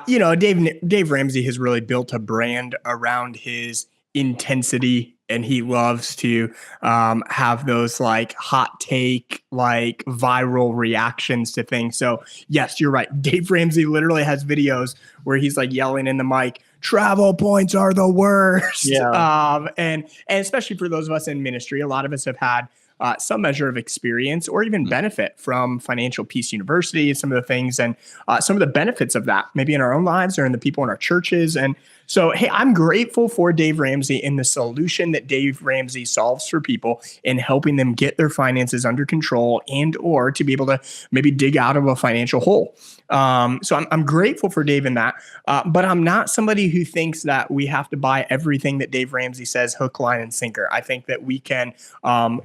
[SPEAKER 3] Dave Ramsey has really built a brand around his intensity, and he loves to have those like hot take, like viral reactions to things. So yes, you're right. Dave Ramsey literally has videos where he's like yelling in the mic, travel points are the worst.
[SPEAKER 2] Yeah.
[SPEAKER 3] And especially for those of us in ministry, a lot of us have had some measure of experience or even benefit from Financial Peace University and some of the things and some of the benefits of that, maybe in our own lives or in the people in our churches. And so, hey, I'm grateful for Dave Ramsey and the solution that Dave Ramsey solves for people in helping them get their finances under control and or to be able to maybe dig out of a financial hole. So I'm grateful for Dave in that, but I'm not somebody who thinks that we have to buy everything that Dave Ramsey says hook, line, and sinker. I think that we can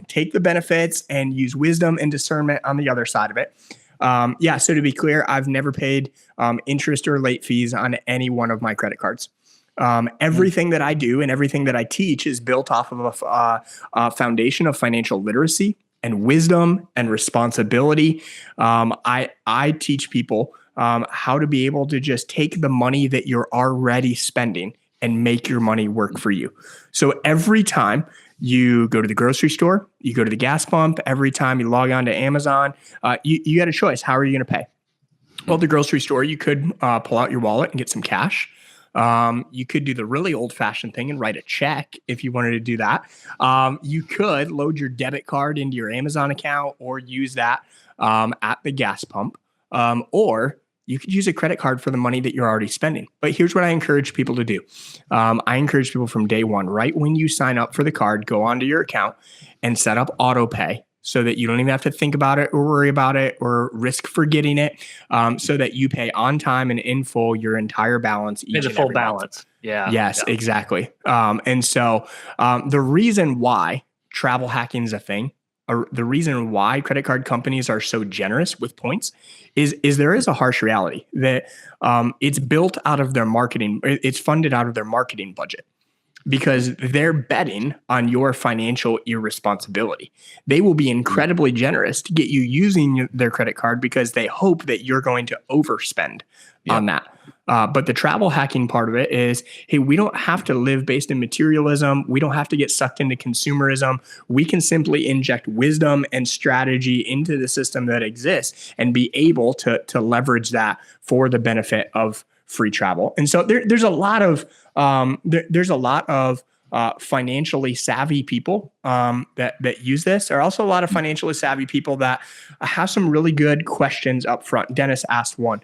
[SPEAKER 3] take the benefits and use wisdom and discernment on the other side of it. So to be clear, I've never paid interest or late fees on any one of my credit cards. Everything that I do and everything that I teach is built off of a foundation of financial literacy and wisdom and responsibility. I teach people how to be able to just take the money that you're already spending and make your money work for you. So every time you go to the grocery store, you go to the gas pump, every time you log on to Amazon, you got a choice. How are you going to pay? Well, at the grocery store, you could pull out your wallet and get some cash. You could do the really old-fashioned thing and write a check if you wanted to do that. You could load your debit card into your Amazon account or use that at the gas pump. Or you could use a credit card for the money that you're already spending. But here's what I encourage people to do. I encourage people from day one, right when you sign up for the card, go onto your account and set up auto pay, so that you don't even have to think about it or worry about it or risk forgetting it, so that you pay on time and in full your entire balance each and every month.
[SPEAKER 2] Full balance. Yeah.
[SPEAKER 3] Yes, exactly. And so the reason why travel hacking is a thing, or the reason why credit card companies are so generous with points is there is a harsh reality that it's built out of their marketing. It's funded out of their marketing budget. because they're betting on your financial irresponsibility. They will be incredibly generous to get you using their credit card because they hope that you're going to overspend on that. But the travel hacking part of it is, hey, we don't have to live based in materialism. We don't have to get sucked into consumerism. We can simply inject wisdom and strategy into the system that exists and be able to leverage that for the benefit of free travel. And so there's a lot of financially savvy people that use this. There are also a lot of financially savvy people that have some really good questions up front. Dennis asked one,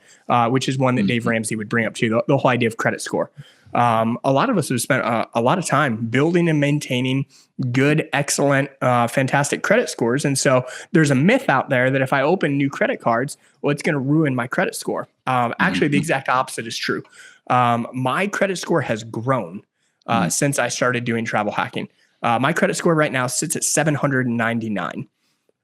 [SPEAKER 3] which is one that Dave Ramsey would bring up too, the whole idea of credit score. A lot of us have spent a lot of time building and maintaining good, excellent, fantastic credit scores. And so there's a myth out there that if I open new credit cards, well, it's going to ruin my credit score. Actually, the exact opposite is true. My credit score has grown since I started doing travel hacking. My credit score right now sits at 799.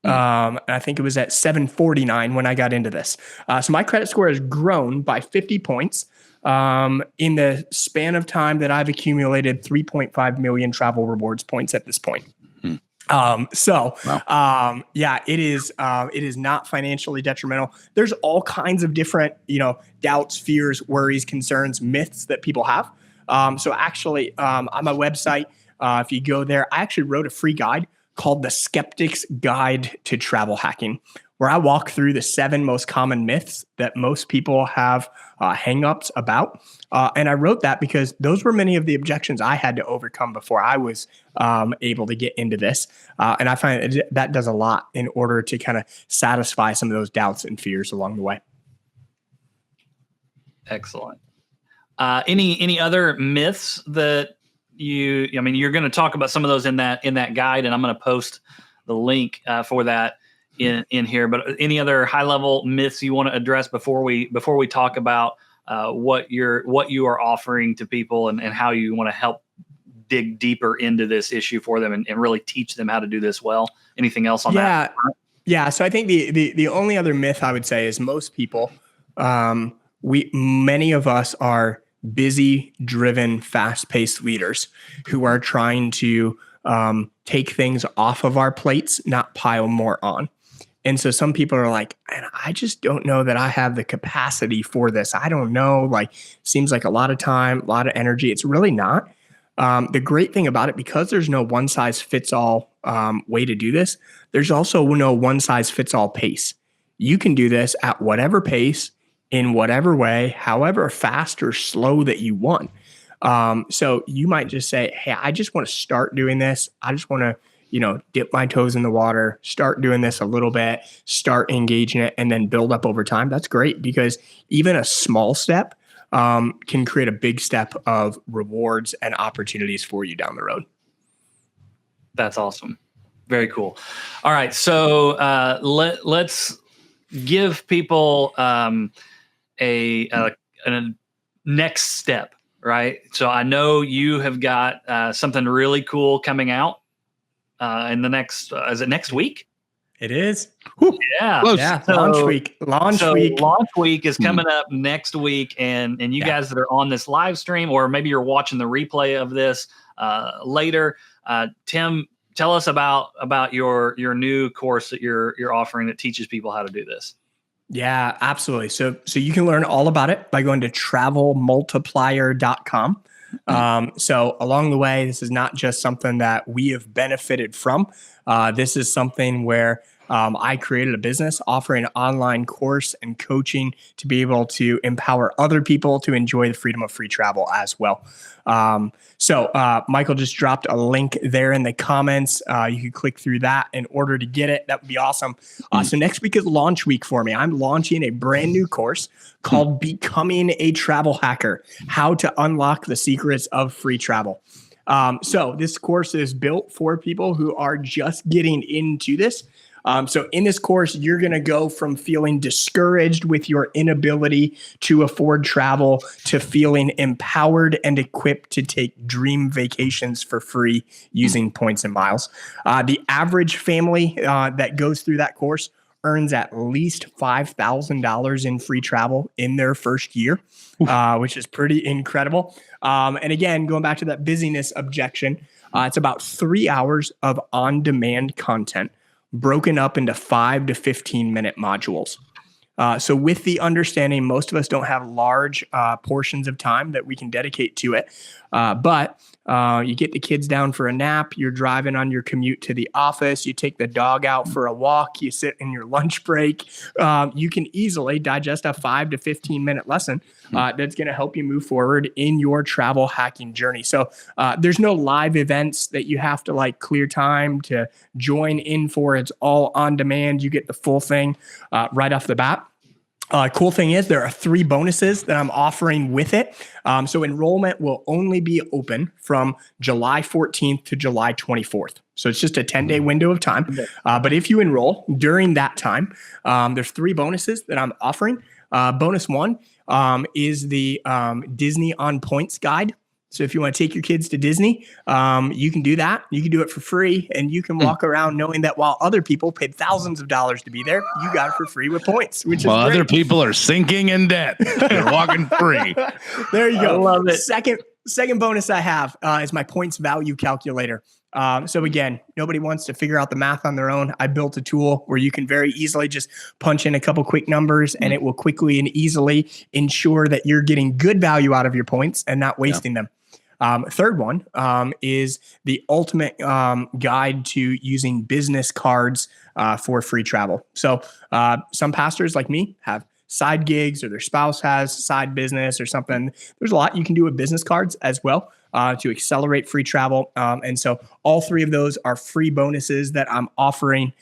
[SPEAKER 3] And I think it was at 749 when I got into this. So my credit score has grown by 50 points in the span of time that I've accumulated 3.5 million travel rewards points at this point. Yeah, it is not financially detrimental. There's all kinds of different, doubts, fears, worries, concerns, myths that people have. So actually, on my website, if you go there, I actually wrote a free guide called The Skeptic's Guide to Travel Hacking, where I walk through the 7 most common myths that most people have hangups about. And I wrote that because those were many of the objections I had to overcome before I was able to get into this. And I find that does a lot in order to kind of satisfy some of those doubts and fears along the way.
[SPEAKER 2] Excellent. Any other myths that you're going to talk about some of those in that guide, and I'm going to post the link for that in here. But any other high level myths you want to address before we talk about what you are offering to people and how you want to help dig deeper into this issue for them and really teach them how to do this well? Anything else on that?
[SPEAKER 3] Yeah. So I think the only other myth I would say is most people, many of us are busy, driven, fast-paced leaders who are trying to take things off of our plates, not pile more on. And so some people are like, I just don't know that I have the capacity for this. I don't know, seems like a lot of time, a lot of energy. It's really not. The great thing about it, because there's no one size fits all way to do this, there's also no one size fits all pace. You can do this at whatever pace, in whatever way, however fast or slow that you want. So you might just say, hey, I just want to start doing this. I just want to, dip my toes in the water, start doing this a little bit, start engaging it, and then build up over time. That's great, because even a small step can create a big step of rewards and opportunities for you down the road.
[SPEAKER 2] That's awesome. Very cool. All right. So let's give people a next step, right? So I know you have got something really cool coming out in the next, is it next week?
[SPEAKER 3] It is.
[SPEAKER 2] Yeah.
[SPEAKER 3] Yeah.
[SPEAKER 2] So,
[SPEAKER 3] launch week. Launch
[SPEAKER 2] week is coming up next week. And you guys that are on this live stream, or maybe you're watching the replay of this later, Tim, tell us about your new course that you're offering that teaches people how to do this.
[SPEAKER 3] Yeah, absolutely. So you can learn all about it by going to travelmultiplier.com. So along the way, this is not just something that we have benefited from. This is something where I created a business offering an online course and coaching to be able to empower other people to enjoy the freedom of free travel as well. So Michael just dropped a link there in the comments. You can click through that in order to get it. That would be awesome. So next week is launch week for me. I'm launching a brand new course called Becoming a Travel Hacker: How to Unlock the Secrets of Free Travel. So this course is built for people who are just getting into this. So in this course, you're going to go from feeling discouraged with your inability to afford travel to feeling empowered and equipped to take dream vacations for free using points and miles. The average family that goes through that course earns at least $5,000 in free travel in their first year, which is pretty incredible. And again, going back to that busyness objection, it's about 3 hours of on-demand content broken up into 5 to 15-minute modules. So with the understanding, most of us don't have large portions of time that we can dedicate to it. But you get the kids down for a nap, you're driving on your commute to the office, you take the dog out for a walk, you sit in your lunch break. You can easily digest a 5 to 15-minute lesson that's going to help you move forward in your travel hacking journey. So there's no live events that you have to like clear time to join in for. It's all on demand. You get the full thing right off the bat. Cool thing is there are 3 bonuses that I'm offering with it. So enrollment will only be open from July 14th to July 24th. So it's just a 10-day window of time. But if you enroll during that time, there's 3 bonuses that I'm offering. Bonus 1 is the Disney on Points guide. So if you want to take your kids to Disney, you can do that. You can do it for free, and you can walk around knowing that while other people paid thousands of dollars to be there, you got it for free with points, which
[SPEAKER 1] while
[SPEAKER 3] is great.
[SPEAKER 1] other people are sinking in debt, you're walking free.
[SPEAKER 3] There you go.
[SPEAKER 2] I love it.
[SPEAKER 3] Second bonus I have is my points value calculator. So again, nobody wants to figure out the math on their own. I built a tool where you can very easily just punch in a couple quick numbers and it will quickly and easily ensure that you're getting good value out of your points and not wasting them. Third one is the ultimate guide to using business cards for free travel. So some pastors like me have side gigs, or their spouse has side business or something. There's a lot you can do with business cards as well to accelerate free travel. And so all 3 of those are free bonuses that I'm offering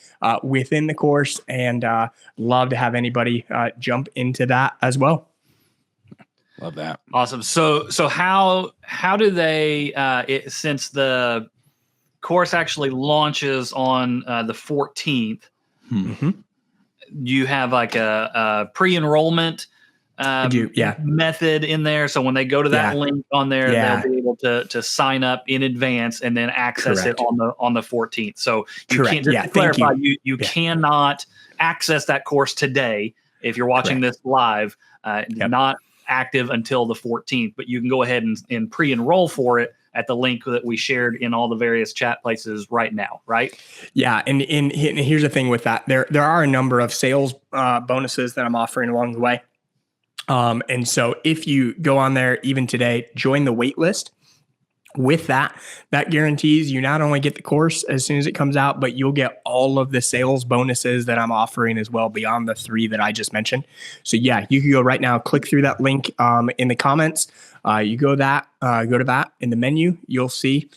[SPEAKER 3] within the course, and love to have anybody jump into that as well.
[SPEAKER 1] Love that.
[SPEAKER 2] Awesome. So how do they since the course actually launches on the 14th, you have like a pre-enrollment method in there. So when they go to that link on there, they'll be able to sign up in advance and then access it on the 14th. So you can't just clarify, you cannot access that course today if you're watching this live. Not active until the 14th, but you can go ahead and pre-enroll for it at the link that we shared in all the various chat places right now, right?
[SPEAKER 3] Yeah, and here's the thing with that. There are a number of sales bonuses that I'm offering along the way. And so if you go on there even today, join the wait list. With that guarantees you not only get the course as soon as it comes out, but you'll get all of the sales bonuses that I'm offering as well beyond the 3 that I just mentioned. So yeah, you can go right now, click through that link in the comments. You go to that in the menu, you'll see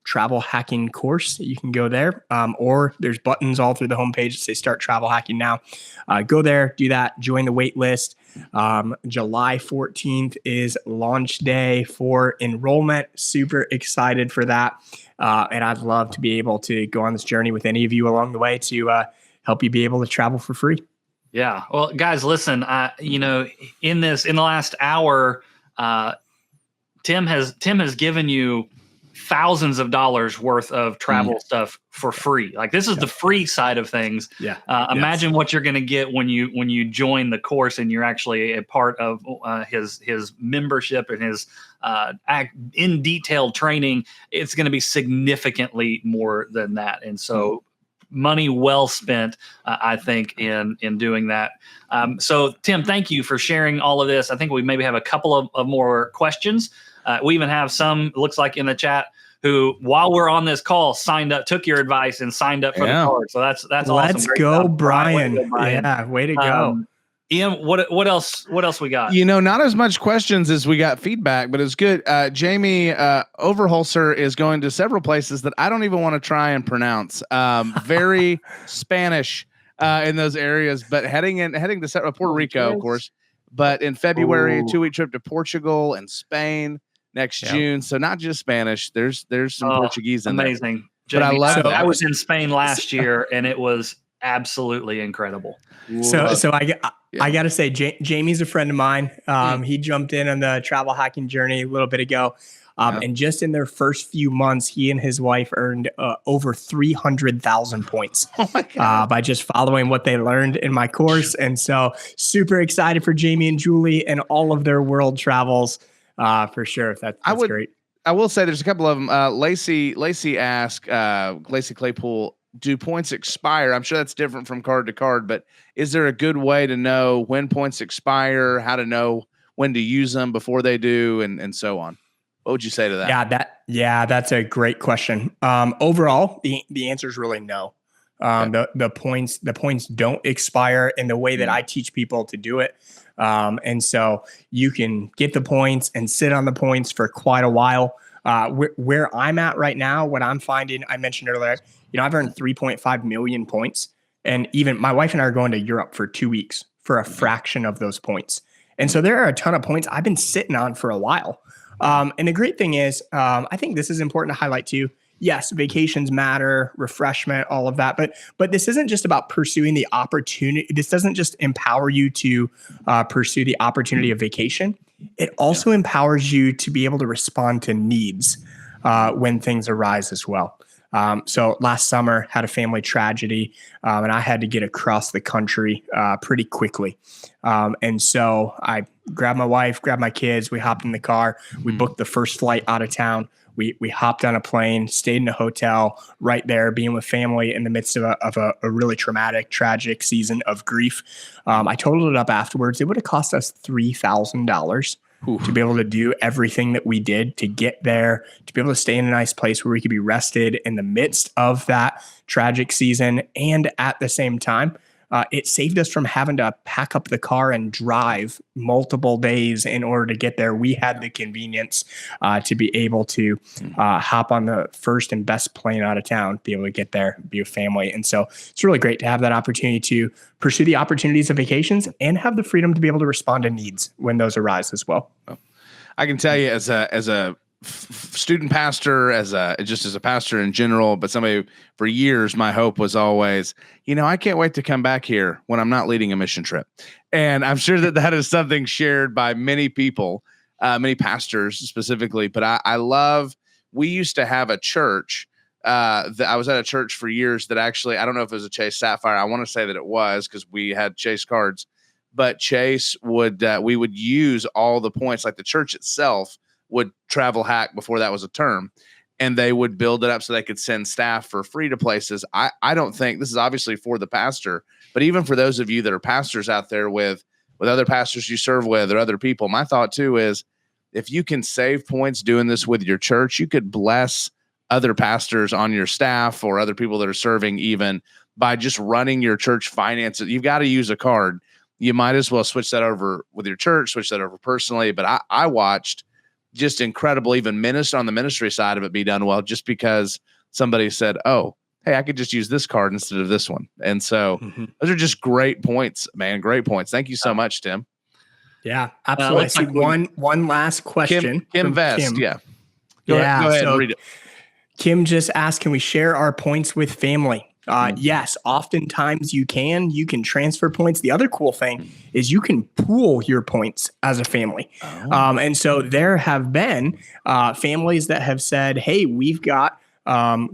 [SPEAKER 3] travel hacking course. You can go there, or there's buttons all through the homepage that say start travel hacking now. Go there, do that, join the wait list. July 14th is launch day for enrollment. Super excited for that. And I'd love to be able to go on this journey with any of you along the way to help you be able to travel for free.
[SPEAKER 2] Yeah. Well, guys, listen, in the last hour, Tim has given you thousands of dollars worth of travel stuff for free. Like, this is the free side of things. Yeah. Imagine what you're going to get when you join the course and you're actually a part of his membership and his in detailed training. It's going to be significantly more than that. And so money well spent, I think, in doing that. So Tim, thank you for sharing all of this. I think we maybe have a couple of more questions. We even have some, it looks like, in the chat who, while we're on this call, took your advice and signed up for the course. So that's awesome.
[SPEAKER 3] Let's go, Brian. Yeah, way to go.
[SPEAKER 2] Ian, what else we got?
[SPEAKER 1] Not as much questions as we got feedback, but it's good. Jamie Overholser is going to several places that I don't even want to try and pronounce. Very Spanish in those areas, but heading to Puerto Rico, of course. But in February, a 2-week trip to Portugal and Spain next June. So not just Spanish. There's some Portuguese in
[SPEAKER 2] amazing.
[SPEAKER 1] there. But I love it.
[SPEAKER 2] I was in Spain last year, and it was absolutely incredible.
[SPEAKER 3] So I got to say, Jamie's a friend of mine. He jumped in on the travel hacking journey a little bit ago. And just in their first few months, he and his wife earned over 300,000 points by just following what they learned in my course. And so super excited for Jamie and Julie and all of their world travels for sure. That's great.
[SPEAKER 1] I will say there's a couple of them. Lacey asked, Lacey Claypool, do points expire? I'm sure that's different from card to card, but is there a good way to know when points expire, how to know when to use them before they do, and so on? What would you say to that?
[SPEAKER 3] That's a great question. Overall, the answer is really no. The points don't expire in the way that I teach people to do it. And so you can get the points and sit on the points for quite a while. Where I'm at right now, what I'm finding, I mentioned earlier, I've earned 3.5 million points, and even my wife and I are going to Europe for 2 weeks for a fraction of those points. And so there are a ton of points I've been sitting on for a while. And the great thing is, I think this is important to highlight too. Yes, vacations matter, refreshment, all of that. But this isn't just about pursuing the opportunity. This doesn't just empower you to pursue the opportunity of vacation. It also empowers you to be able to respond to needs when things arise as well. So last summer, had a family tragedy, and I had to get across the country pretty quickly. And so I grabbed my wife, grabbed my kids. We hopped in the car. We booked the first flight out of town. We hopped on a plane, stayed in a hotel right there, being with family in the midst of a really traumatic, tragic season of grief. I totaled it up afterwards. It would have cost us $3,000 to be able to do everything that we did to get there, to be able to stay in a nice place where we could be rested in the midst of that tragic season. And at the same time, it saved us from having to pack up the car and drive multiple days in order to get there. We had the convenience to be able to hop on the first and best plane out of town, be able to get there, be with family. And so it's really great to have that opportunity to pursue the opportunities of vacations and have the freedom to be able to respond to needs when those arise as well.
[SPEAKER 1] I can tell you as a student pastor, as a pastor in general, but somebody for years, my hope was always, I can't wait to come back here when I'm not leading a mission trip. And I'm sure that is something shared by many people, many pastors specifically. But I love, we used to have a church that I was at a church for years that actually, I don't know if it was a Chase Sapphire. I want to say that it was because we had Chase cards, but Chase we would use all the points, like the church itself would travel hack before that was a term, and they would build it up so they could send staff for free to places. I don't think this is obviously for the pastor, but even for those of you that are pastors out there with other pastors you serve with or other people, my thought too is if you can save points doing this with your church, you could bless other pastors on your staff or other people that are serving even by just running your church finances. You've got to use a card. You might as well switch that over with your church, switch that over personally. But I watched just incredible, even on the ministry side of it be done well, just because somebody said, oh, hey, I could just use this card instead of this one. And so those are just great points, man. Great points. Thank you so much, Tim.
[SPEAKER 3] Yeah, absolutely. I see one last question.
[SPEAKER 1] Kim Vest.
[SPEAKER 3] Kim.
[SPEAKER 1] Yeah. Go ahead and read it.
[SPEAKER 3] Kim just asked, can we share our points with family? Yes, oftentimes you can transfer points. The other cool thing is you can pool your points as a family. And so there have been families that have said, hey, we've got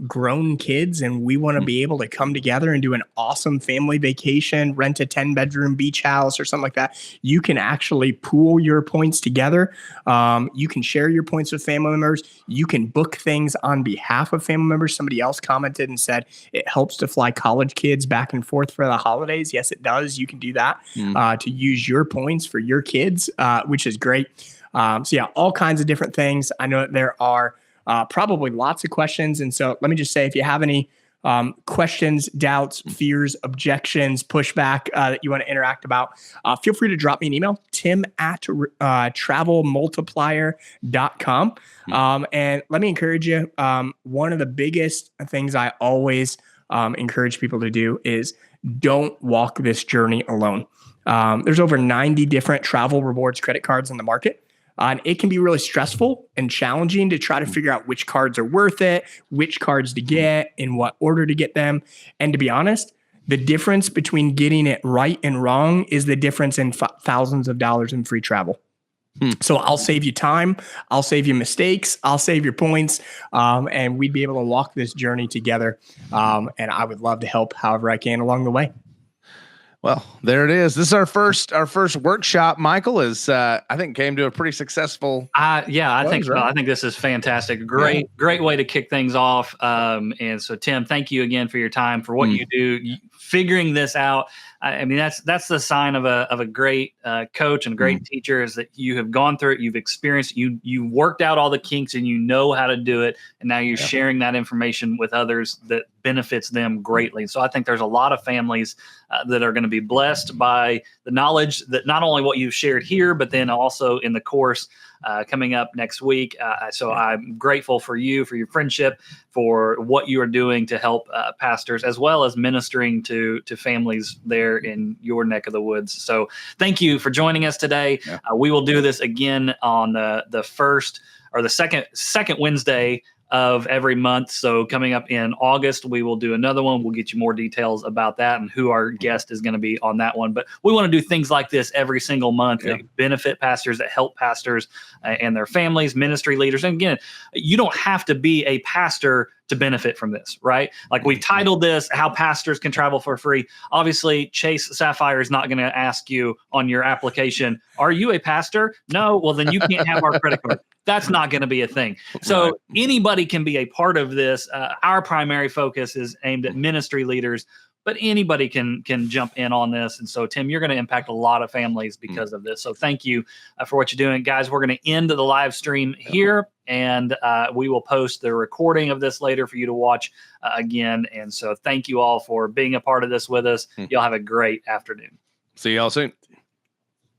[SPEAKER 3] grown kids and we want to be able to come together and do an awesome family vacation, rent a 10-bedroom beach house or something like that. You can actually pool your points together. You can share your points with family members. You can book things on behalf of family members. Somebody else commented and said it helps to fly college kids back and forth for the holidays. Yes, it does. You can do that to use your points for your kids, which is great. So yeah, all kinds of different things. I know that there are probably lots of questions. And so let me just say, if you have any questions, doubts, fears, objections, pushback that you want to interact about, feel free to drop me an email, tim@travelmultiplier.com. And let me encourage you. One of the biggest things I always encourage people to do is don't walk this journey alone. There's over 90 different travel rewards credit cards in the market. And it can be really stressful and challenging to try to figure out which cards are worth it, which cards to get, in what order to get them. And to be honest, the difference between getting it right and wrong is the difference in thousands of dollars in free travel. So I'll save you time. I'll save you mistakes. I'll save your points. And we'd be able to walk this journey together. And I would love to help however I can along the way.
[SPEAKER 1] Well, there it is. This is our first workshop. Michael is, I think, came to a pretty successful.
[SPEAKER 2] I think so. I think this is fantastic. Great way to kick things off. And so, Tim, thank you again for your time, for what you do, figuring this out. I mean, that's the sign of a great coach and a great teacher, is that you have gone through it, you've experienced, you worked out all the kinks, and you know how to do it, and now you're sharing that information with others that benefits them greatly. So I think there's a lot of families that are going to be blessed by the knowledge that not only what you've shared here, but then also in the course coming up next week. So I'm grateful for you, for your friendship, for what you are doing to help pastors, as well as ministering to families there in your neck of the woods. So thank you for joining us today. We will do this again on the first or the second Wednesday of every month. So coming up in August, we will do another one. We'll get you more details about that and who our guest is going to be on that one. But we want to do things like this every single month that benefit pastors, that help pastors and their families, ministry leaders. And again, you don't have to be a pastor to benefit from this, right? Like we've titled this, How Pastors Can Travel for Free. Obviously, Chase Sapphire is not going to ask you on your application, are you a pastor? No, well, then you can't have our credit card. That's not going to be a thing. So anybody can be a part of this. Our primary focus is aimed at ministry leaders, but anybody can jump in on this. And so, Tim, you're going to impact a lot of families because of this. So thank you for what you're doing. Guys, we're going to end the live stream here, and we will post the recording of this later for you to watch again. And so thank you all for being a part of this with us. Y'all have a great afternoon.
[SPEAKER 1] See y'all soon.